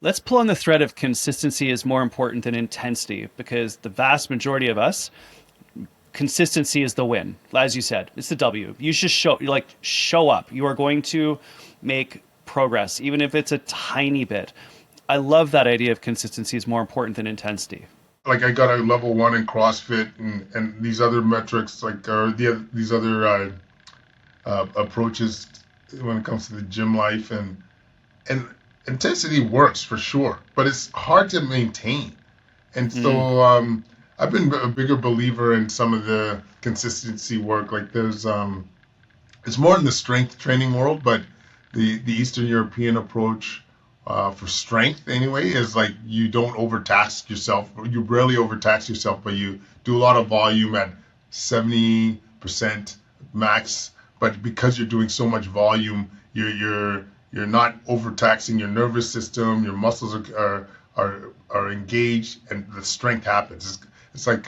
Let's pull on the thread of consistency is more important than intensity, because the vast majority of us, consistency is the win. As you said, it's the W. You just show up. You are going to make progress, even if it's a tiny bit. I love that idea of consistency is more important than intensity. Like I got a level one in CrossFit and these other metrics, like these other approaches when it comes to the gym life, and intensity works for sure, but it's hard to maintain. And Mm, so I've been a bigger believer in some of the consistency work. Like it's more in the strength training world, but the Eastern European approach for strength anyway is like you don't overtask yourself. You rarely overtax yourself, but you do a lot of volume at 70% max. But because you're doing so much volume, you're not overtaxing your nervous system. Your muscles are engaged, and the strength happens. It's like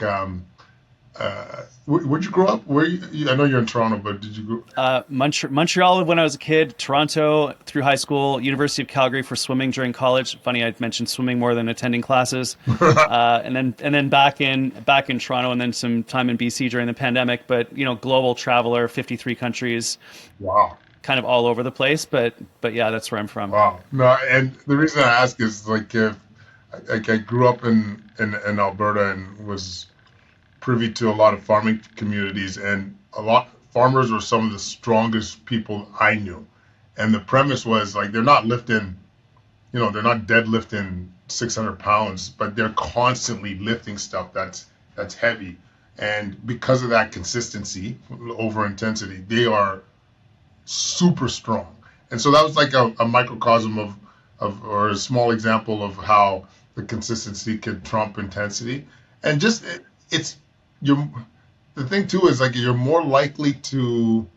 where'd you grow up? I know you're in Toronto, but did you grow? Montreal when I was a kid, Toronto through high school, University of Calgary for swimming during college. Funny, I mentioned swimming more than attending classes, and then back in Toronto, and then some time in BC during the pandemic. But global traveler, 53 countries, Wow. kind of all over the place. But yeah, that's where I'm from. Wow. No, and the reason I ask is like if like I grew up in Alberta and was privy to a lot of farming communities, and a lot farmers were some of the strongest people I knew. And the premise was like they're not lifting, they're not deadlifting 600 pounds, but they're constantly lifting stuff that's heavy. And because of that consistency over intensity, they are super strong. And so that was like a microcosm of or a small example of how the consistency could trump intensity. And just it's you're the thing too is like you're more likely to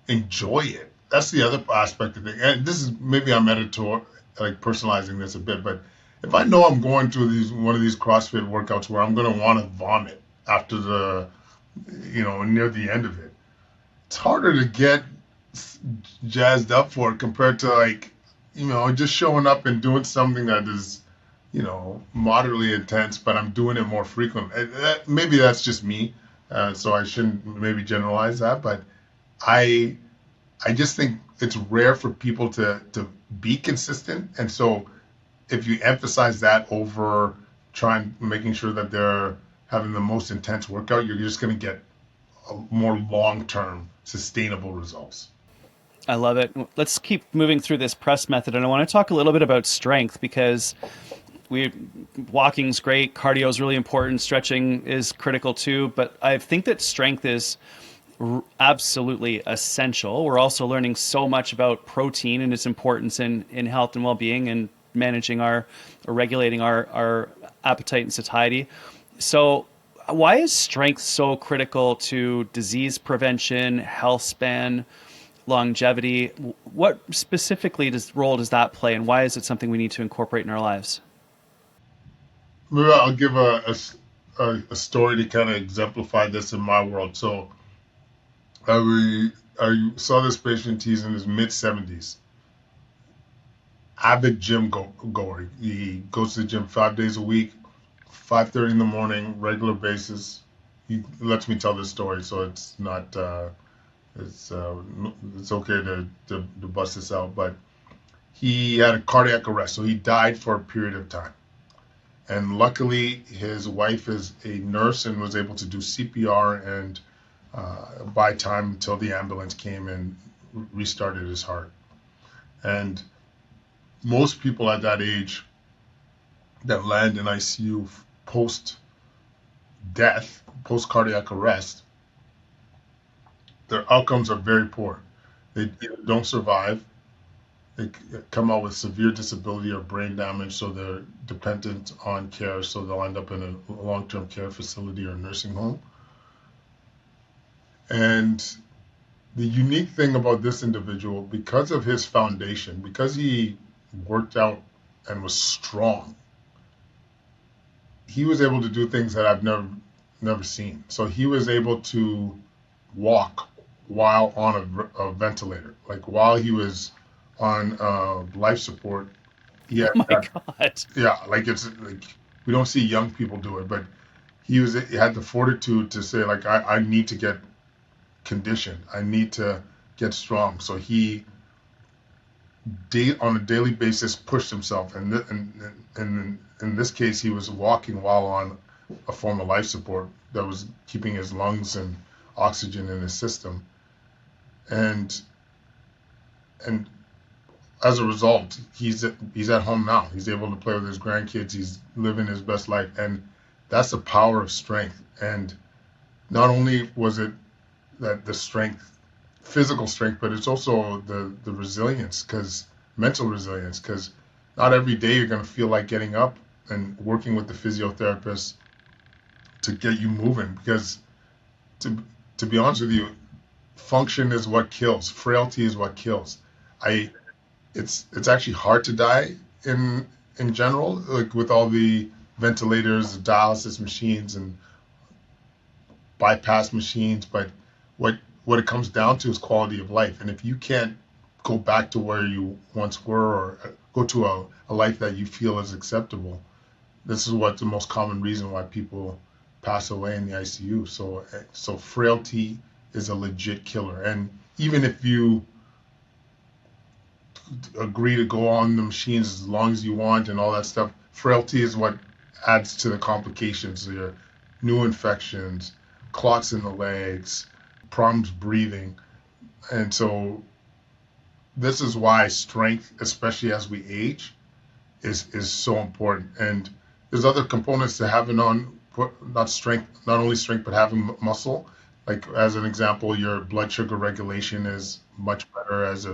enjoy it. That's the other aspect of it. And this is maybe I'm editor like personalizing this a bit, but if I know I'm going to these one of these CrossFit workouts where I'm going to want to vomit after the near the end of it, it's harder to get jazzed up for it compared to like just showing up and doing something that is moderately intense, but I'm doing it more frequent. Maybe that's just me, so I shouldn't maybe generalize that, but I I just think it's rare for people to be consistent, and so if you emphasize that over trying making sure that they're having the most intense workout, you're just going to get more long-term sustainable results. I love it. Let's keep moving through this press method, and I want to talk a little bit about strength because we walking's great, cardio is really important, stretching is critical too, but I think that strength is absolutely essential. We're also learning so much about protein and its importance in health and well-being and managing our or regulating our appetite and satiety. So why is strength so critical to disease prevention, health span, longevity? What specifically role does that play, and why is it something we need to incorporate in our lives? Maybe I'll give a story to kind of exemplify this in my world. So I saw this patient. He's in his mid 70s, avid goer. He goes to the gym 5 days a week, 5:30 in the morning, regular basis. He lets me tell this story, so it's not it's it's okay to bust this out. But he had a cardiac arrest, so he died for a period of time. And luckily, his wife is a nurse and was able to do CPR and buy time until the ambulance came and restarted his heart. And most people at that age that land in ICU post death, post cardiac arrest, their outcomes are very poor. They either don't survive, they come out with severe disability or brain damage, so they're dependent on care, so they'll end up in a long term care facility or nursing home. And the unique thing about this individual, because of his foundation, because he worked out and was strong, he was able to do things that I've never seen. So he was able to walk while on a ventilator, like while he was on life support. he Oh had my that, God. yeah, like it's like we don't see young people do it, but he had the fortitude to say like I need to get conditioned. I need to get strong. So he on a daily basis pushed himself, and in this case, he was walking while on a form of life support that was keeping his lungs and oxygen in his system, and and as a result, he's at home now. He's able to play with his grandkids. He's living his best life, and that's the power of strength. And not only was it that the strength, physical strength, but it's also the resilience, because mental resilience, because not every day you're going to feel like getting up and working with the physiotherapist to get you moving. Because to to be honest with you, function is what kills. Frailty is what kills. I it's actually hard to die in general, like with all the ventilators, the dialysis machines, and bypass machines. But what it comes down to is quality of life. And if you can't go back to where you once were, or go to a life that you feel is acceptable, this is what the most common reason why people pass away in the ICU. So frailty is a legit killer. And even if you agree to go on the machines as long as you want and all that stuff, frailty is what adds to the complications. Your new infections, clots in the legs, problems breathing. And so this is why strength, especially as we age, is so important. And there's other components to having on not strength, not only strength, but having muscle. Like as an example, your blood sugar regulation is much better as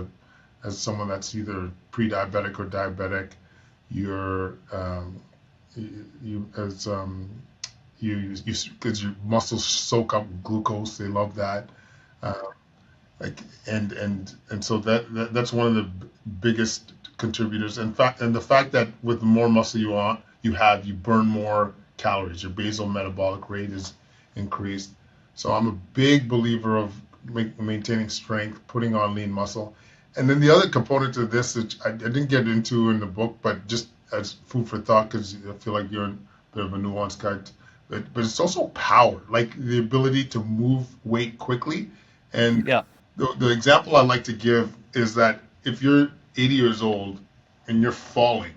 someone that's either pre-diabetic or diabetic. Your you as you because your muscles soak up glucose. They love that. Uh, like and so that's one of the biggest contributors. In fact, and the fact that with the more muscle you burn more calories. Your basal metabolic rate is increased. So I'm a big believer of maintaining strength, putting on lean muscle. And then the other component to this, which I didn't get into in the book, but just as food for thought, because I feel like you're a bit of a nuanced guy, but it's also power, like the ability to move weight quickly. And Yeah. the example I like to give is that if you're 80 years old and you're falling,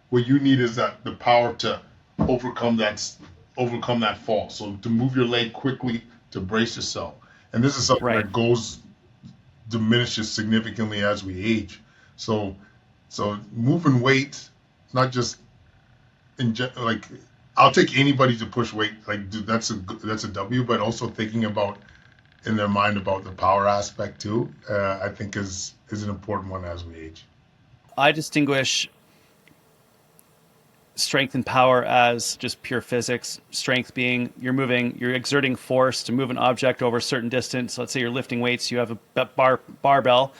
what you need is that the power to overcome that overcome that fall. So to move your leg quickly to brace yourself. And this is something Right. that diminishes significantly as we age. So so moving weight, not just like I'll take anybody to push weight. Like dude, that's a W. But also thinking about in their mind about the power aspect too, I think is an important one as we age. I distinguish strength and power as just pure physics. Strength being you're exerting force to move an object over a certain distance. Let's say you're lifting weights, you have a barbell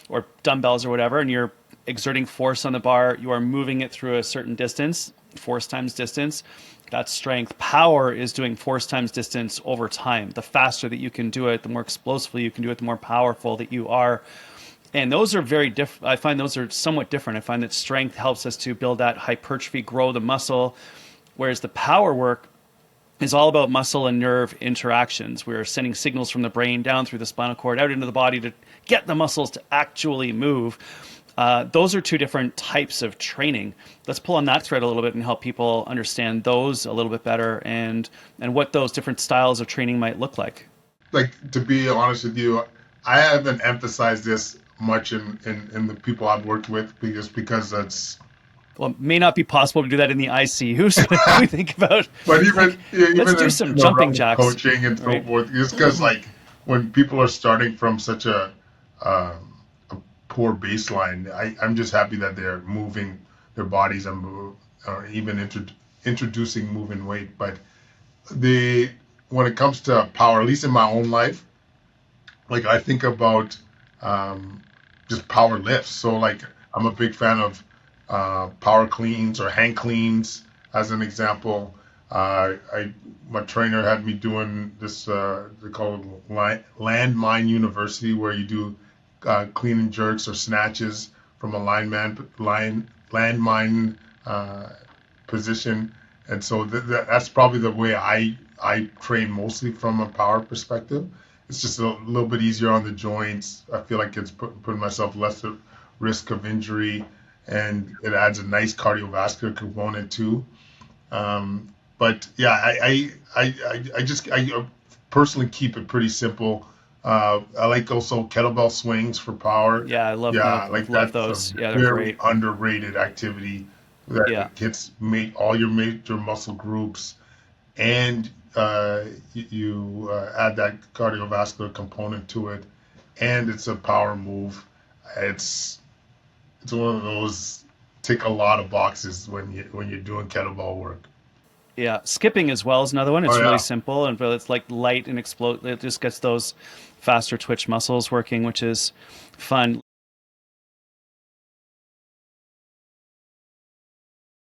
or dumbbells or whatever, and you're exerting force on the bar. You are moving it through a certain distance, force times distance. That's strength. Power is doing force times distance over time. The faster that you can do it, the more explosively you can do it, the more powerful that you are. And those are very different. I find those are somewhat different. I find that strength helps us to build that hypertrophy, grow the muscle, whereas the power work is all about muscle and nerve interactions. We're sending signals from the brain down through the spinal cord out into the body to get the muscles to actually move. Those are two different types of training. Let's pull on that thread a little bit and help people understand those a little bit better and what those different styles of training might look like. Like to be honest with you, I haven't emphasized this much in the people I've worked with because that's Well, it may not be possible to do that in the ICU. So we think about but like, even yeah, let's even do in some the jumping realm of jacks, coaching and so right? forth, just because like when people are starting from such a poor baseline, I'm just happy that they're moving their bodies and even introducing moving weight. But the when it comes to power, at least in my own life, like I think about um, just power lifts. So like I'm a big fan of power cleans or hang cleans as an example. I my trainer had me doing this. They call it landmine university, where you do clean and jerks or snatches from a line landmine position, and so that's probably the way I train mostly from a power perspective. It's just a little bit easier on the joints. I feel like it's putting myself less at risk of injury, and it adds a nice cardiovascular component too. But yeah, I personally keep it pretty simple. I like also kettlebell swings for power. Yeah, I love Yeah, like love that's a those. Yeah, they're very great. underrated activity that Yeah. hits all your major muscle groups, and you add that cardiovascular component to it, and it's a power move. It's it's one of those tick a lot of boxes when you're doing kettlebell work. Yeah, skipping as well is another one. Oh It's really yeah. simple and but it's like light and explode. It just gets those faster twitch muscles working, which is fun.